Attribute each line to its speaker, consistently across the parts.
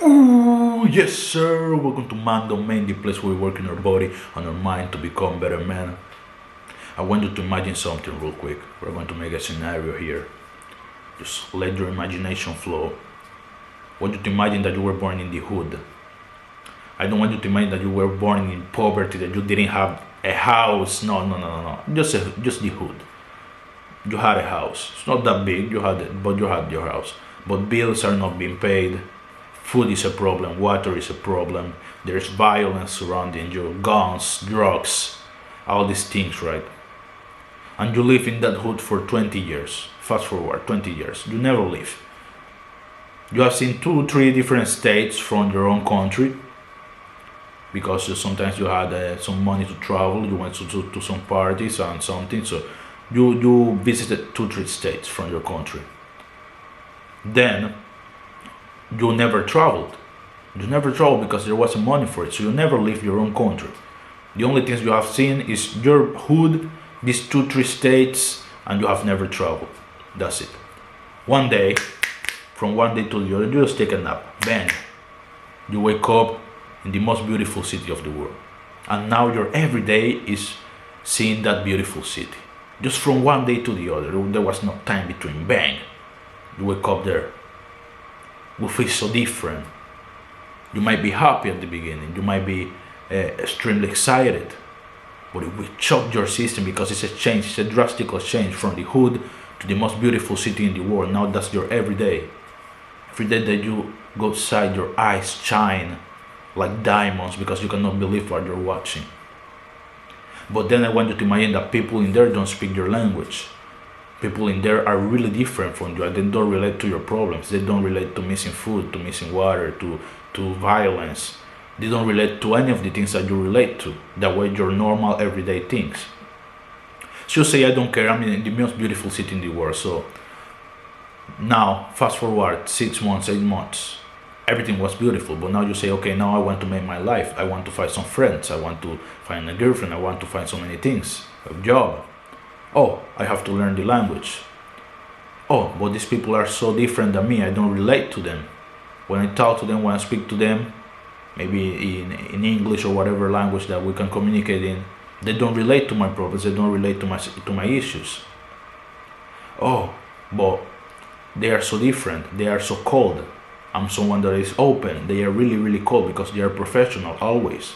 Speaker 1: Ooh, yes, sir. Welcome to Mando Man, the place where we work in our body and our mind to become better men. I want you to imagine something real quick. We're going to make a scenario here. Just let your imagination flow. I want you to imagine that you were born in the hood. I don't want you to imagine that you were born in poverty, that you didn't have a house. No. Just the hood. You had a house. It's not that big, you had it, but you had your house. But bills are not being paid. Food is a problem, water is a problem, there's violence surrounding you, guns, drugs, all these things, right? And you live in that hood for 20 years. Fast forward 20 years. You never leave. You have seen 2, 3 different states from your own country because sometimes you had some money to travel, you went to some parties and something, so you visited 2, 3 states from your country. Then you never traveled. You never traveled because there wasn't money for it, so you never leave your own country. The only things you have seen is your hood, these 2, 3 states, and you have never traveled. That's it. One day, from one day to the other, you just take a nap. Bang! You wake up in the most beautiful city of the world. And now your everyday is seeing that beautiful city. Just from one day to the other, there was no time between. Bang! You wake up there. Will feel so different. You might be happy at the beginning, you might be extremely excited, but it will shock your system because it's a change, it's a drastic change from the hood to the most beautiful city in the world. Now that's your everyday. Every day that you go outside, your eyes shine like diamonds because you cannot believe what you're watching. But then I want you to imagine that people in there don't speak your language. People in there are really different from you. They don't relate to your problems. They don't relate to missing food, to missing water, to violence. They don't relate to any of the things that you relate to. That way, your normal everyday things. So you say, I don't care. I'm in the most beautiful city in the world. So now, fast forward 6 months, 8 months. Everything was beautiful. But now you say, okay, now I want to make my life. I want to find some friends. I want to find a girlfriend. I want to find so many things. A job. Oh, I have to learn the language. Oh, but these people are so different than me. I don't relate to them. When I talk to them, when I speak to them, maybe in English or whatever language that we can communicate in, they don't relate to my problems. They don't relate to my issues. Oh, but they are so different. They are so cold. I'm someone that is open. They are really, really cold because they are professional always.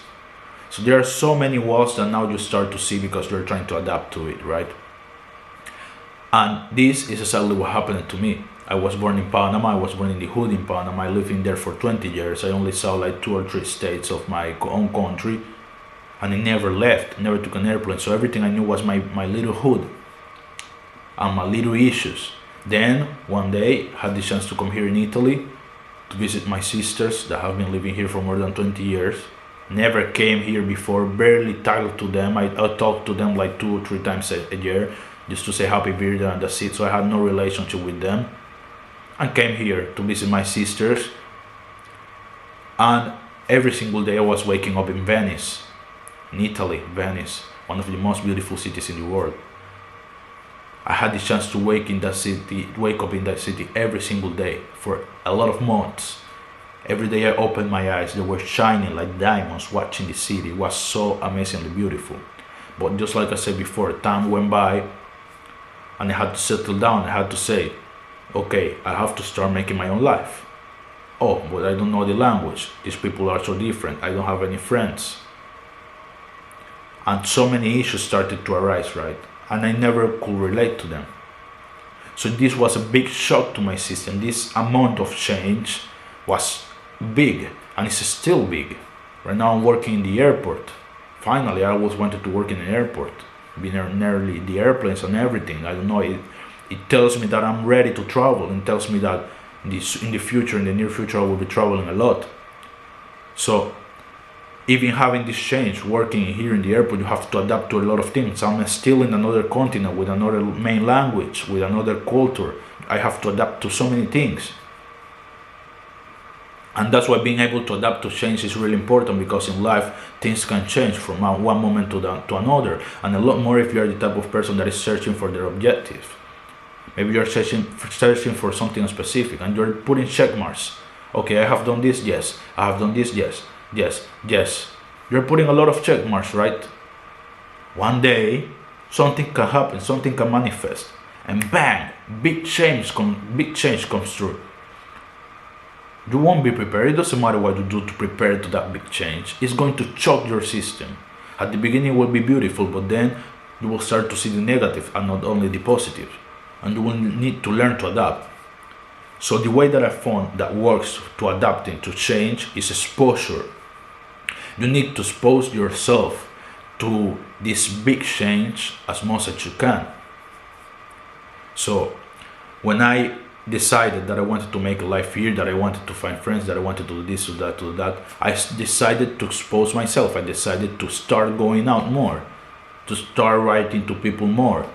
Speaker 1: So there are so many walls that now you start to see because you're trying to adapt to it, right? And this is exactly what happened to me. I was born in Panama. I was born in the hood in Panama. I lived in there for 20 years. I only saw like 2 or 3 states of my own country. And I never left, never took an airplane. So everything I knew was my little hood and my little issues. Then one day I had the chance to come here in Italy to visit my sisters that have been living here for more than 20 years. Never came here before, barely talked to them. I talked to them like 2 or 3 times a year just to say happy birthday and that's it. So I had no relationship with them. I came here to visit my sisters. And every single day I was waking up in Venice, in Italy, Venice, one of the most beautiful cities in the world. I had the chance to wake up in that city every single day for a lot of months. Every day I opened my eyes, they were shining like diamonds watching the city. It was so amazingly beautiful. But just like I said before, time went by and I had to settle down. I had to say, okay, I have to start making my own life. Oh, but I don't know the language. These people are so different. I don't have any friends. And so many issues started to arise, right? And I never could relate to them. So this was a big shock to my system. This amount of change was big, and it's still big. Right now I'm working in the airport. Finally, I always wanted to work in an airport, be nearly the airplanes and everything. I don't know, it tells me that I'm ready to travel, and tells me that in the future, in the near future, I will be traveling a lot. So even having this change, working here in the airport, you have to adapt to a lot of things. I'm still in another continent with another main language, with another culture. I have to adapt to so many things. And that's why being able to adapt to change is really important, because in life things can change from one moment to another, and a lot more if you are the type of person that is searching for their objective. Maybe you're searching for something specific and you're putting check marks Okay, I have done this, yes. I have done this, yes. Yes, yes. You're putting a lot of check marks, right? One day, something can happen, something can manifest, and bang, big change comes through. You won't be prepared. It doesn't matter what you do to prepare to that big change. It's going to shock your system. At the beginning, it will be beautiful, but then you will start to see the negative and not only the positive, and you will need to learn to adapt. So the way that I found that works to adapting to change is exposure. You need to expose yourself to this big change as much as you can. So when I decided that I wanted to make a life here, that I wanted to find friends, that I wanted to do this, to do that, I decided to expose myself. I decided to start going out more, to start writing to people more,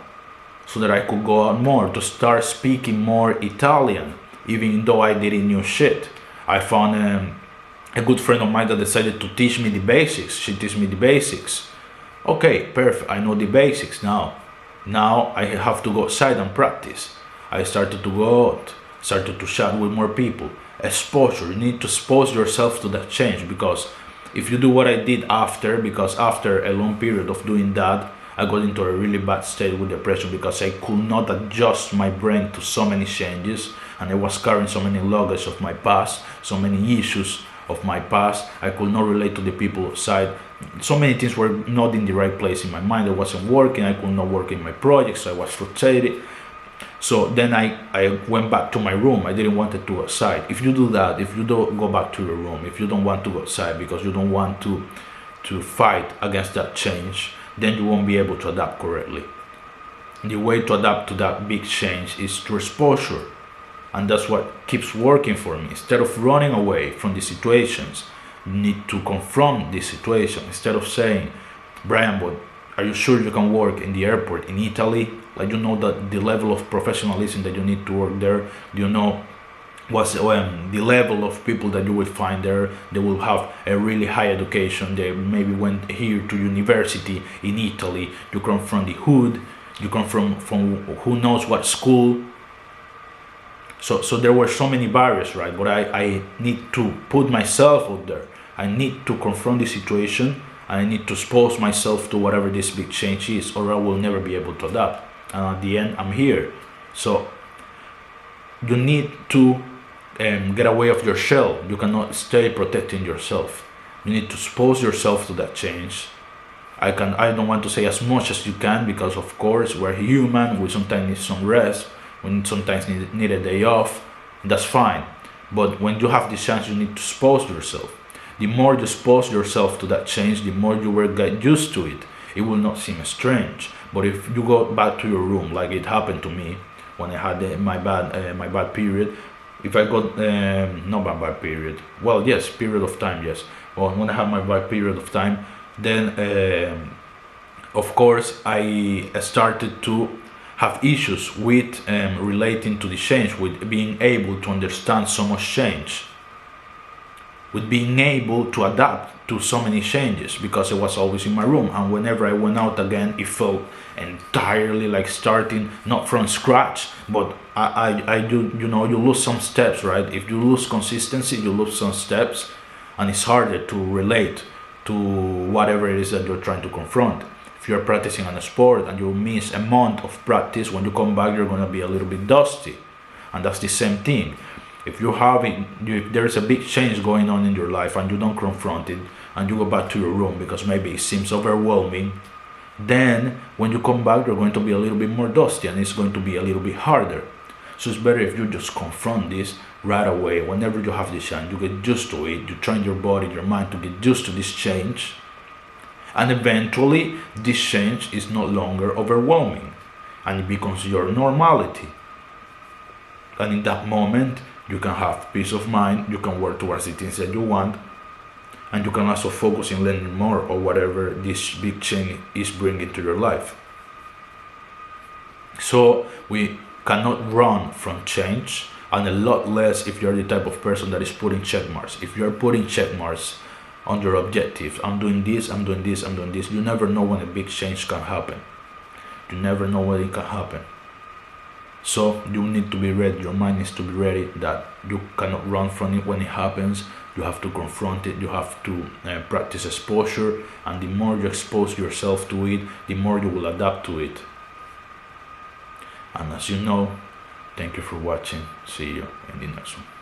Speaker 1: so that I could go out more, to start speaking more Italian, even though I didn't know shit. I found a good friend of mine that decided to teach me the basics. She teach me the basics. Okay, perfect. I know the basics now. Now I have to go outside and practice. I started to go out, started to chat with more people. Exposure. You need to expose yourself to that change, because if you do what I did because after a long period of doing that, I got into a really bad state with depression, because I could not adjust my brain to so many changes, and I was carrying so many luggage of my past, so many issues of my past. I could not relate to the people outside. So many things were not in the right place in my mind. I wasn't working. I could not work in my projects. I was frustrated. So then I went back to my room. I didn't want to go outside. If you do that, if you don't go back to your room, if you don't want to go outside because you don't want to fight against that change, then you won't be able to adapt correctly. The way to adapt to that big change is through exposure. And that's what keeps working for me. Instead of running away from the situations, you need to confront the situation. Instead of saying, Brian, but are you sure you can work in the airport in Italy? Like, you know that the level of professionalism that you need to work there. Do you know what's the level of people that you will find there? They will have a really high education. They maybe went here to university in Italy. You come from the hood. You come from who knows what school. So there were so many barriers, right? But I need to put myself out there. I need to confront the situation. I need to expose myself to whatever this big change is, or I will never be able to adapt. And at the end, I'm here. So you need to get away of your shell. You cannot stay protecting yourself. You need to expose yourself to that change. I don't want to say as much as you can, because of course we're human. We sometimes need some rest. We sometimes need a day off. That's fine. But when you have the chance, you need to expose yourself. The more you expose yourself to that change, the more you will get used to it. It will not seem strange. But if you go back to your room, like it happened to me when I had my bad period, if I got not my bad period, well, yes, period of time, yes. Well, when I had my bad period of time, then of course I started to have issues with relating to the change, with being able to understand so much change, with being able to adapt to so many changes, because I was always in my room, and whenever I went out again, it felt entirely like starting not from scratch. But I do, you know, you lose some steps, right? If you lose consistency, you lose some steps, and it's harder to relate to whatever it is that you're trying to confront. If you're practicing on a sport and you miss a month of practice, when you come back, you're going to be a little bit dusty. And that's the same thing. If there's a big change going on in your life and you don't confront it, and you go back to your room because maybe it seems overwhelming, then when you come back, you're going to be a little bit more dusty, and it's going to be a little bit harder. So it's better if you just confront this right away. Whenever you have the chance, you get used to it. You train your body, your mind to get used to this change. And eventually, this change is no longer overwhelming, and it becomes your normality. And in that moment, you can have peace of mind, you can work towards the things that you want, and you can also focus in learning more of whatever this big change is bringing to your life. So we cannot run from change, and a lot less if you're the type of person that is putting check marks. If you're putting check marks on your objectives, I'm doing this, I'm doing this, I'm doing this, you never know when a big change can happen. You never know when it can happen. So you need to be ready, your mind needs to be ready that you cannot run from it when it happens. You have to confront it, you have to practice exposure, and the more you expose yourself to it, the more you will adapt to it. And as you know, thank you for watching. See you in the next one.